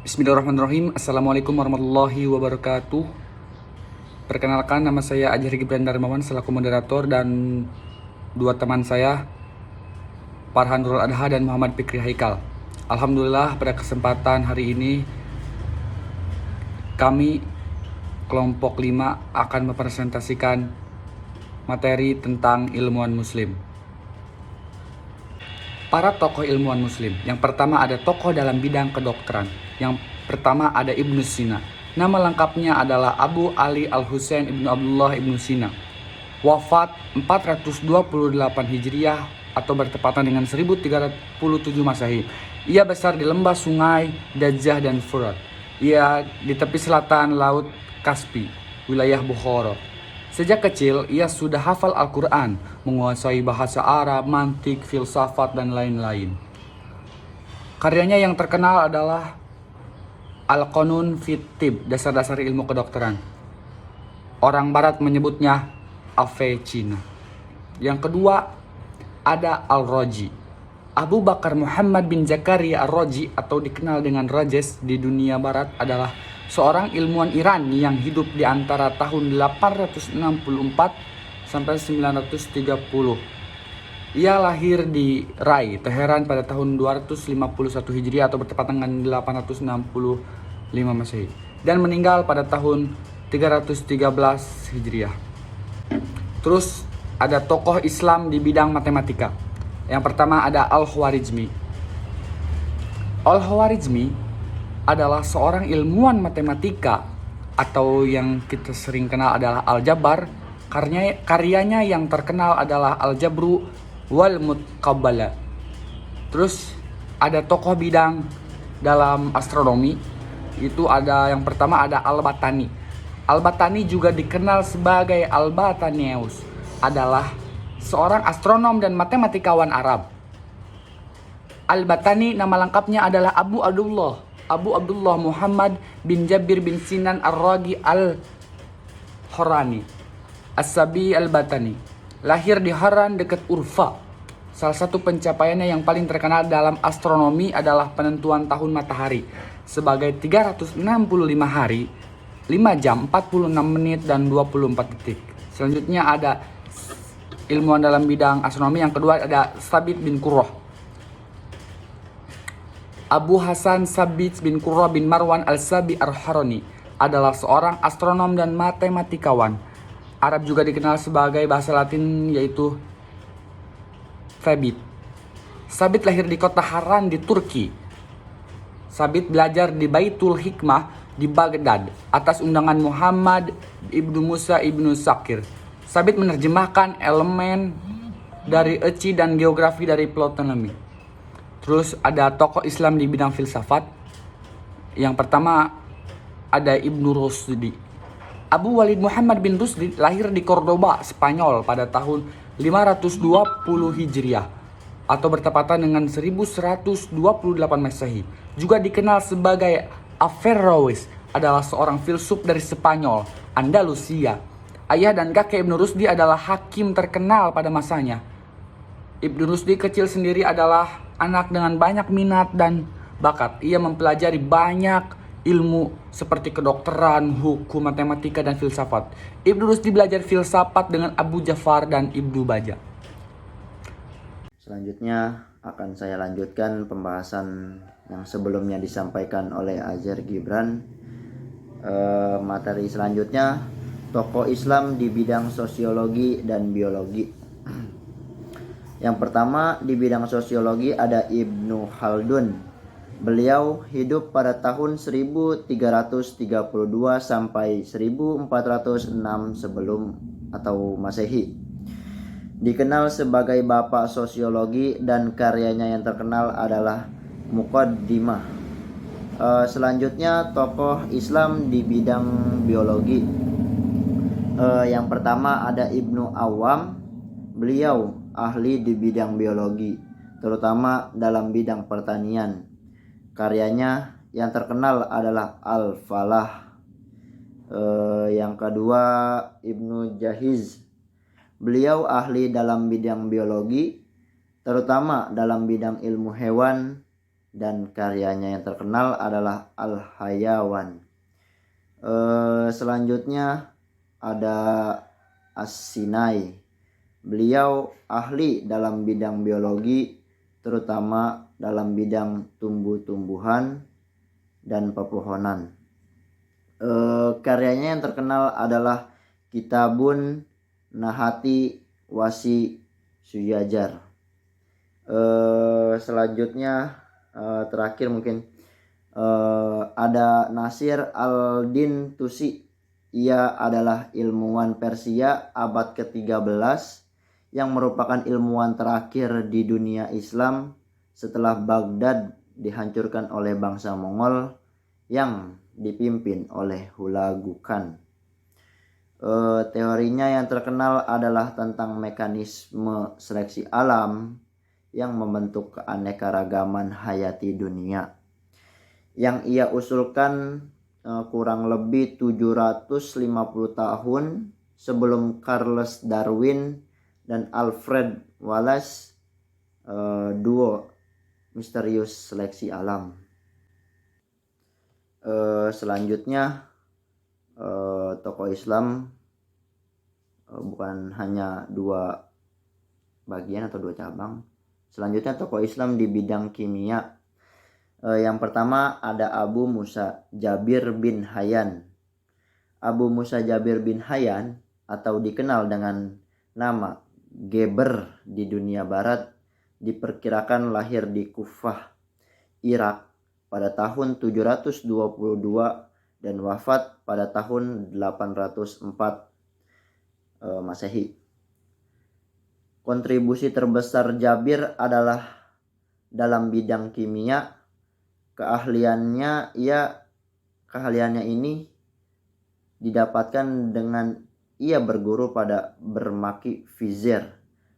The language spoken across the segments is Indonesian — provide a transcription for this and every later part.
Bismillahirrahmanirrahim. Assalamualaikum warahmatullahi wabarakatuh. Perkenalkan, nama saya Ajar Gibran Darmawan selaku moderator, dan dua teman saya, Farhan Nurul Adha dan Muhammad Fikri Haikal. Alhamdulillah, pada kesempatan hari ini kami kelompok 5 akan mempresentasikan materi tentang ilmuwan muslim. Para tokoh ilmuwan muslim. Yang pertama ada tokoh dalam bidang kedokteran. Yang pertama ada Ibnu Sina. Nama lengkapnya adalah Abu Ali Al-Husain Ibnu Abdullah Ibnu Sina. Wafat 428 Hijriah atau bertepatan dengan 1307 Masehi. Ia besar di lembah sungai Dajjah dan Furat. Ia di tepi selatan Laut Kaspi, wilayah Bukhara. Sejak kecil, ia sudah hafal Al-Quran, menguasai bahasa Arab, mantik, filsafat, dan lain-lain. Karyanya yang terkenal adalah Al-Qanun fit Tibb, dasar-dasar ilmu kedokteran. Orang Barat menyebutnya Avicenna. Yang kedua, ada Al-Razi. Abu Bakar Muhammad bin Zakaria Al-Razi atau dikenal dengan Rajes di dunia Barat adalah seorang ilmuwan Iran yang hidup di antara tahun 864 sampai 930. Ia lahir di Rai, Teheran pada tahun 251 Hijriah atau bertepatan dengan 865 Masehi, dan meninggal pada tahun 313 Hijriah. Terus ada tokoh Islam di bidang matematika. Yang pertama ada Al-Khwarizmi. Al-Khwarizmi adalah seorang ilmuwan matematika atau yang kita sering kenal adalah Al-Jabar. Karyanya yang terkenal adalah Al-Jabru wal Mutqabbala. Terus ada tokoh bidang dalam astronomi. Itu ada yang pertama ada Al-Battani. Al-Battani juga dikenal sebagai Al-Battaneus, adalah seorang astronom dan matematikawan Arab. Al-Battani nama lengkapnya adalah Abu Abdullah Muhammad bin Jabir bin Sinan Ar-Ragi Al-Horani As-Sabi Al-Battani. Lahir di Haran dekat Urfa. Salah satu pencapaiannya yang paling terkenal dalam astronomi adalah penentuan tahun matahari sebagai 365 hari, 5 jam, 46 menit, dan 24 detik. Selanjutnya ada ilmuwan dalam bidang astronomi. Yang kedua ada Sabit bin Qurrah. Abu Hasan Sabit bin Qurrah bin Marwan Al-Sabi Ar-Harani adalah seorang astronom dan matematikawan Arab, juga dikenal sebagai bahasa Latin yaitu Sabit. Sabit lahir di kota Haran di Turki. Sabit belajar di Baitul Hikmah di Baghdad atas undangan Muhammad ibnu Musa ibnu Sakir. Sabit menerjemahkan elemen dari Eci dan geografi dari Ptolemy. Terus ada tokoh Islam di bidang filsafat. Yang pertama ada Ibnu Rusdi. Abu Walid Muhammad bin Rusdi lahir di Cordoba, Spanyol pada tahun 520 Hijriah atau bertepatan dengan 1128 Masehi. Juga dikenal sebagai Averroes, adalah seorang filsuf dari Spanyol, Andalusia. Ayah dan kakek Ibnu Rusdi adalah hakim terkenal pada masanya. Ibnu Rusdi kecil sendiri adalah anak dengan banyak minat dan bakat. Ia mempelajari banyak ilmu seperti kedokteran, hukum, matematika, dan filsafat. Ibnu Rusdi belajar filsafat dengan Abu Ja'far dan Ibnu Baja. Selanjutnya akan saya lanjutkan pembahasan yang sebelumnya disampaikan oleh Ajar Gibran. Materi selanjutnya tokoh Islam di bidang sosiologi dan biologi. Yang pertama di bidang sosiologi ada Ibnu Khaldun. Beliau hidup pada tahun 1332 sampai 1406 sebelum atau Masehi. Dikenal sebagai bapak sosiologi dan karyanya yang terkenal adalah Muqaddimah. Selanjutnya tokoh Islam di bidang biologi. Yang pertama ada Ibnu Awam. Beliau ahli di bidang biologi, terutama dalam bidang pertanian. Karyanya yang terkenal adalah Al-Falah. Yang kedua Ibnu Jahiz. Beliau ahli dalam bidang biologi, terutama dalam bidang ilmu hewan dan karyanya yang terkenal adalah Al-Hayawan. Selanjutnya ada As-Sinai. Beliau ahli dalam bidang biologi, terutama dalam bidang tumbuh-tumbuhan dan pepohonan. Karyanya yang terkenal adalah Kitabun Nahati Wasi Sujajar. Selanjutnya terakhir mungkin ada Nasir al-Din Tusi. Ia adalah ilmuwan Persia abad ke-13 yang merupakan ilmuwan terakhir di dunia Islam setelah Baghdad dihancurkan oleh bangsa Mongol yang dipimpin oleh Hulagu Khan. Teorinya yang terkenal adalah tentang mekanisme seleksi alam yang membentuk keanekaragaman hayati dunia, yang ia usulkan kurang lebih 750 tahun sebelum Charles Darwin dan Alfred Wallace duo misterius seleksi alam. Selanjutnya tokoh Islam bukan hanya dua bagian atau dua cabang. Selanjutnya tokoh Islam di bidang kimia. Yang pertama ada Abu Musa Jabir bin Hayyan. Abu Musa Jabir bin Hayyan atau dikenal dengan nama Geber di dunia barat diperkirakan lahir di Kufah, Irak pada tahun 722 dan wafat pada tahun 804 Masehi. Kontribusi terbesar Jabir adalah dalam bidang kimia. Keahliannya ini didapatkan dengan ia berguru pada Bermaki Fizir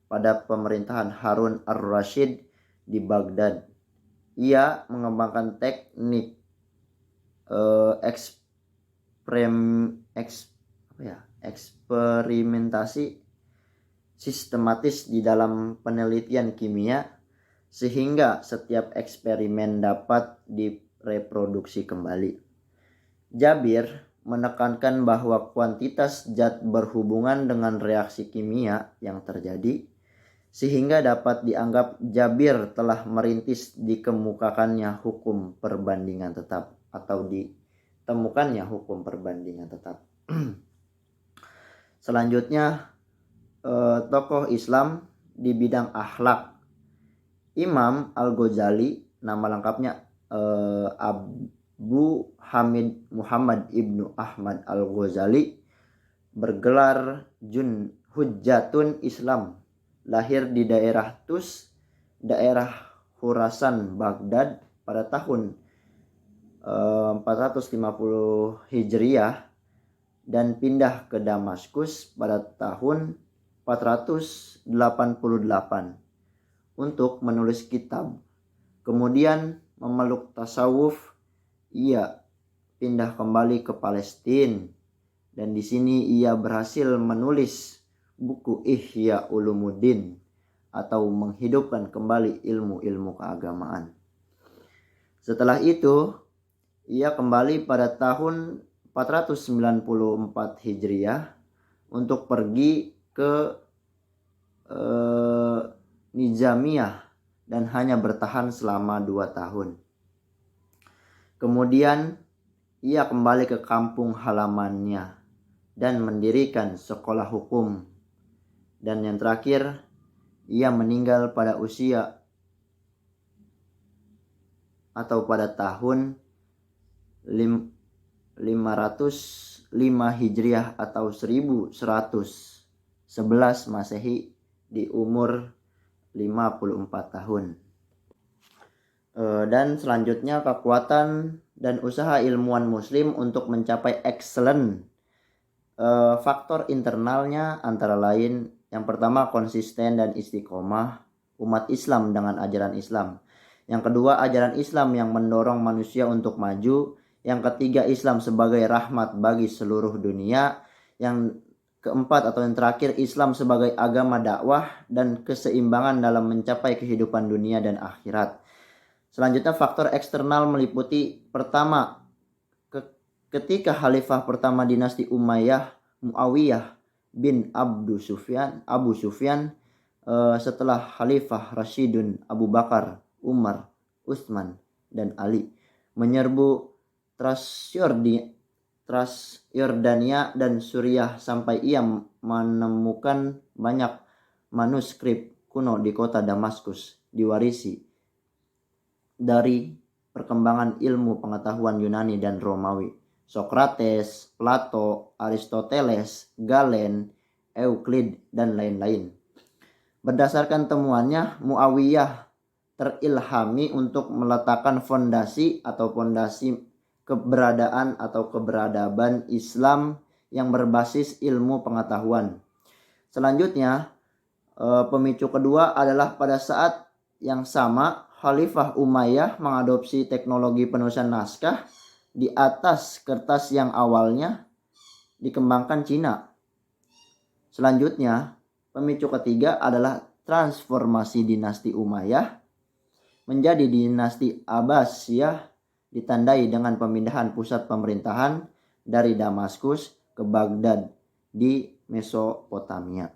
pada pemerintahan Harun ar-Rasyid di Baghdad. Ia mengembangkan teknik eksperimentasi sistematis di dalam penelitian kimia, sehingga setiap eksperimen dapat direproduksi kembali. Jabir menekankan bahwa kuantitas zat berhubungan dengan reaksi kimia yang terjadi, sehingga dapat dianggap Jabir telah merintis dikemukakannya hukum perbandingan tetap atau ditemukannya hukum perbandingan tetap. Selanjutnya tokoh Islam di bidang akhlak. Imam Al-Ghazali, nama lengkapnya Abu Hamid Muhammad Ibnu Ahmad Al-Ghazali, bergelar Hujjatun Islam, lahir di daerah Tus, daerah Khurasan, Baghdad pada tahun 450 Hijriah dan pindah ke Damaskus pada tahun 488 untuk menulis kitab. Kemudian memeluk tasawuf. Ia pindah kembali ke Palestina dan di sini ia berhasil menulis buku Ihya Ulumuddin atau menghidupkan kembali ilmu-ilmu keagamaan. Setelah itu ia kembali pada tahun 494 Hijriah untuk pergi ke Nizamiyah dan hanya bertahan selama 2 tahun. Kemudian ia kembali ke kampung halamannya dan mendirikan sekolah hukum. Dan yang terakhir, ia meninggal pada usia atau pada tahun 505 Hijriah atau 1111 Masehi di umur 54 tahun. Dan selanjutnya kekuatan dan usaha ilmuwan muslim untuk mencapai excellent. Faktor internalnya antara lain yang pertama konsisten dan istiqomah umat Islam dengan ajaran Islam. Yang kedua ajaran Islam yang mendorong manusia untuk maju. Yang ketiga Islam sebagai rahmat bagi seluruh dunia. Yang keempat atau yang terakhir Islam sebagai agama dakwah dan keseimbangan dalam mencapai kehidupan dunia dan akhirat. Selanjutnya faktor eksternal meliputi pertama, ketika Khalifah pertama dinasti Umayyah Muawiyah bin Abu Sufyan setelah Khalifah Rashidun Abu Bakar, Umar, Utsman, dan Ali menyerbu Transjordania dan Suriah sampai ia menemukan banyak manuskrip kuno di kota Damaskus diwarisi dari perkembangan ilmu pengetahuan Yunani dan Romawi. Sokrates, Plato, Aristoteles, Galen, Euclid, dan lain-lain. Berdasarkan temuannya, Muawiyah terilhami untuk meletakkan fondasi keberadaban Islam yang berbasis ilmu pengetahuan. Selanjutnya, pemicu kedua adalah pada saat yang sama Khalifah Umayyah mengadopsi teknologi penulisan naskah di atas kertas yang awalnya dikembangkan Cina. Selanjutnya, pemicu ketiga adalah transformasi dinasti Umayyah menjadi dinasti Abbasiyah ditandai dengan pemindahan pusat pemerintahan dari Damaskus ke Baghdad di Mesopotamia.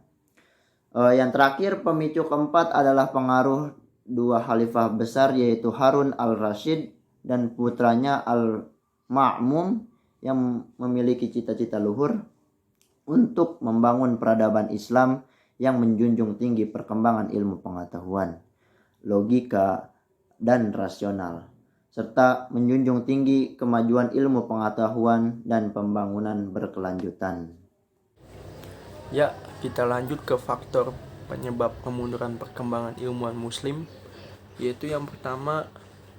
Yang terakhir, pemicu keempat adalah pengaruh dua khalifah besar yaitu Harun al-Rashid dan putranya al-Ma'mum yang memiliki cita-cita luhur untuk membangun peradaban Islam yang menjunjung tinggi perkembangan ilmu pengetahuan, logika, dan rasional, serta menjunjung tinggi kemajuan ilmu pengetahuan dan pembangunan berkelanjutan. Ya, kita lanjut ke faktor penyebab kemunduran perkembangan ilmuwan muslim, yaitu yang pertama,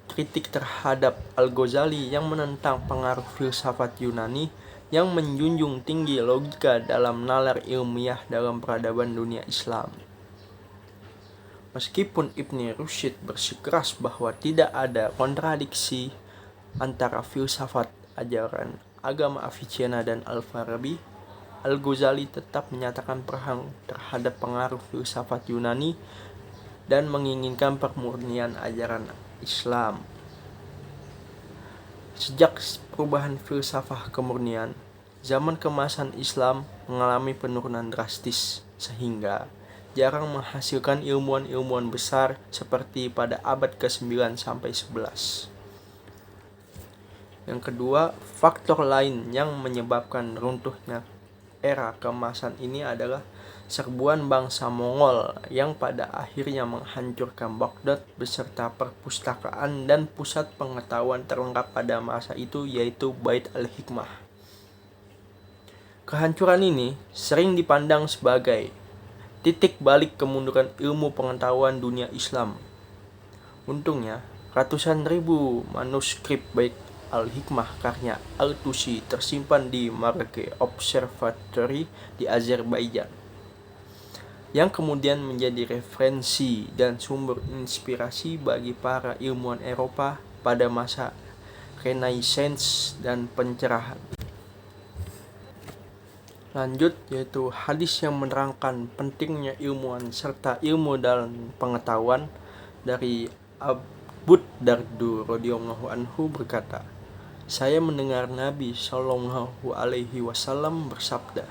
kritik terhadap Al-Ghazali yang menentang pengaruh filsafat Yunani yang menjunjung tinggi logika dalam nalar ilmiah dalam peradaban dunia Islam. Meskipun Ibn Rushd bersikeras bahwa tidak ada kontradiksi antara filsafat ajaran agama Avicenna dan Al-Farabi, Al-Ghazali tetap menyatakan perang terhadap pengaruh filsafat Yunani dan menginginkan pemurnian ajaran Islam. Sejak perubahan filsafat kemurnian, zaman keemasan Islam mengalami penurunan drastis sehingga jarang menghasilkan ilmuwan-ilmuwan besar seperti pada abad ke-9 sampai 11. Yang kedua, faktor lain yang menyebabkan runtuhnya era keemasan ini adalah serbuan bangsa Mongol yang pada akhirnya menghancurkan Baghdad beserta perpustakaan dan pusat pengetahuan terlengkap pada masa itu, yaitu Bait al-Hikmah. Kehancuran ini sering dipandang sebagai titik balik kemunduran ilmu pengetahuan dunia Islam. Untungnya, ratusan ribu manuskrip Bait Al-Hikmah karya Al-Tusi tersimpan di Marge Observatory di Azerbaijan, yang kemudian menjadi referensi dan sumber inspirasi bagi para ilmuwan Eropa pada masa Renaissance dan pencerahan. Lanjut, yaitu hadis yang menerangkan pentingnya ilmuwan serta ilmu dalam pengetahuan dari Abu Darda radhiyallahu anhu berkata, "Saya mendengar Nabi Shallallahu alaihi wasallam bersabda,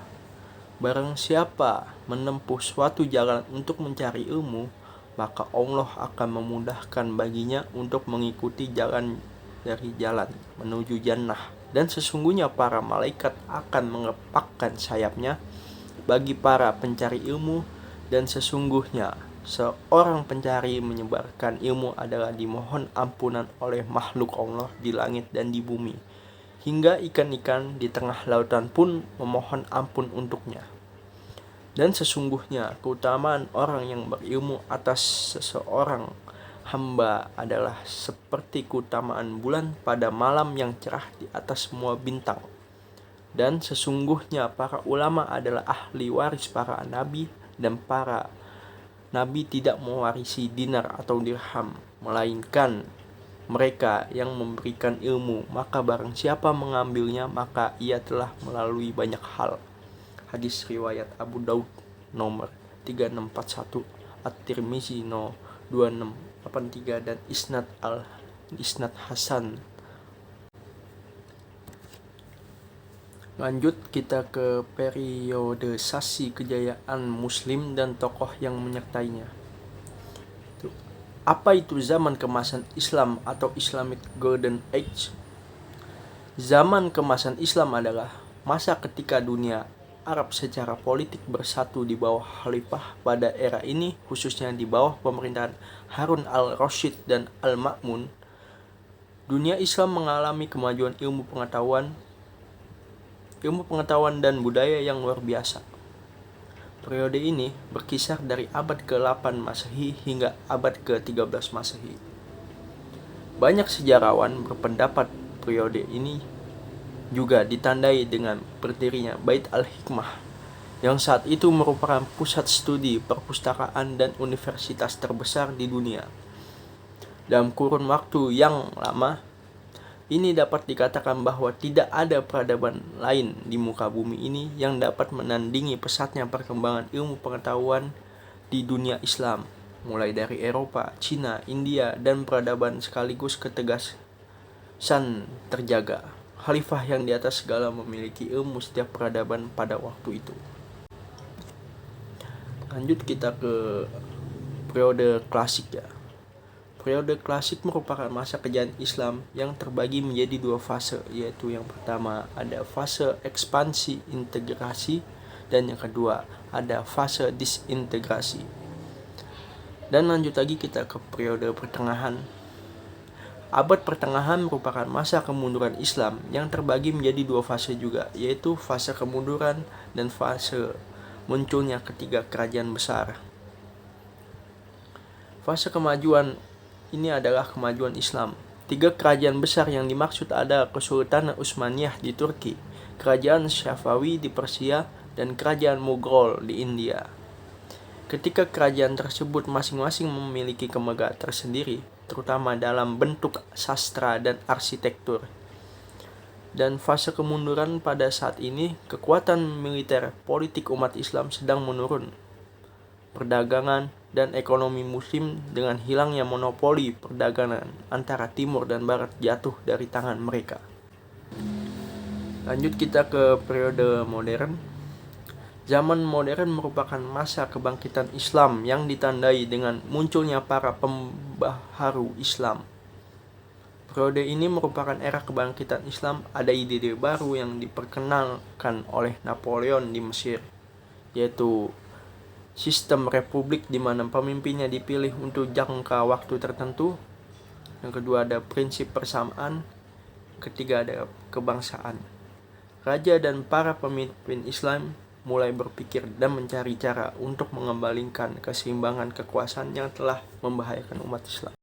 barang siapa menempuh suatu jalan untuk mencari ilmu, maka Allah akan memudahkan baginya untuk mengikuti jalan dari jalan menuju jannah, dan sesungguhnya para malaikat akan mengepakkan sayapnya bagi para pencari ilmu, dan sesungguhnya seorang pencari menyebarkan ilmu adalah dimohon ampunan oleh makhluk Allah di langit dan di bumi, hingga ikan-ikan di tengah lautan pun memohon ampun untuknya. Dan sesungguhnya keutamaan orang yang berilmu atas seseorang hamba adalah seperti keutamaan bulan pada malam yang cerah di atas semua bintang. Dan sesungguhnya para ulama adalah ahli waris para nabi, dan para nabi tidak mewarisi dinar atau dirham, melainkan mereka yang memberikan ilmu, maka barang siapa mengambilnya maka ia telah melalui banyak hal." Hadis riwayat Abu Daud nomor 3641, At-Tirmizi no 83 dan Isnad Hasan. Lanjut kita ke periodisasi kejayaan Muslim dan tokoh yang menyertainya. Apa itu zaman kemasan Islam atau Islamic Golden Age? Zaman kemasan Islam adalah masa ketika dunia Arab secara politik bersatu di bawah khalifah. Pada era ini, khususnya di bawah pemerintahan Harun al-Rasyid dan al-Ma'mun, dunia Islam mengalami kemajuan ilmu pengetahuan dan budaya yang luar biasa. Periode ini berkisar dari abad ke-8 Masehi hingga abad ke-13 Masehi. Banyak sejarawan berpendapat periode ini juga ditandai dengan berdirinya Bait al-Hikmah, yang saat itu merupakan pusat studi, perpustakaan, dan universitas terbesar di dunia. Dalam kurun waktu yang lama, ini dapat dikatakan bahwa tidak ada peradaban lain di muka bumi ini yang dapat menandingi pesatnya perkembangan ilmu pengetahuan di dunia Islam, mulai dari Eropa, Cina, India, dan peradaban sekaligus ketegasan terjaga. Khalifah yang di atas segala memiliki ilmu setiap peradaban pada waktu itu. Lanjut kita ke periode klasik ya. Periode klasik merupakan masa kejayaan Islam yang terbagi menjadi dua fase, yaitu yang pertama ada fase ekspansi integrasi dan yang kedua ada fase disintegrasi. Dan lanjut lagi kita ke periode pertengahan. Abad pertengahan merupakan masa kemunduran Islam yang terbagi menjadi dua fase juga, yaitu fase kemunduran dan fase munculnya ketiga kerajaan besar. Fase kemajuan ini adalah kemajuan Islam. Tiga kerajaan besar yang dimaksud ada Kesultanan Utsmaniyah di Turki, Kerajaan Syafawi di Persia, dan Kerajaan Mughal di India. Ketika kerajaan tersebut masing-masing memiliki kemegahan tersendiri, terutama dalam bentuk sastra dan arsitektur. Dan fase kemunduran pada saat ini, kekuatan militer politik umat Islam sedang menurun. Perdagangan dan ekonomi muslim dengan hilangnya monopoli perdagangan antara timur dan barat jatuh dari tangan mereka. Lanjut kita ke periode modern. Zaman modern merupakan masa kebangkitan Islam yang ditandai dengan munculnya para pembaharu Islam. Periode ini merupakan era kebangkitan Islam. Ada ide baru yang diperkenalkan oleh Napoleon di Mesir, yaitu sistem republik di mana pemimpinnya dipilih untuk jangka waktu tertentu. Yang kedua ada prinsip persamaan. Ketiga ada kebangsaan. Raja dan para pemimpin Islam mulai berpikir dan mencari cara untuk mengembalikan keseimbangan kekuasaan yang telah membahayakan umat Islam.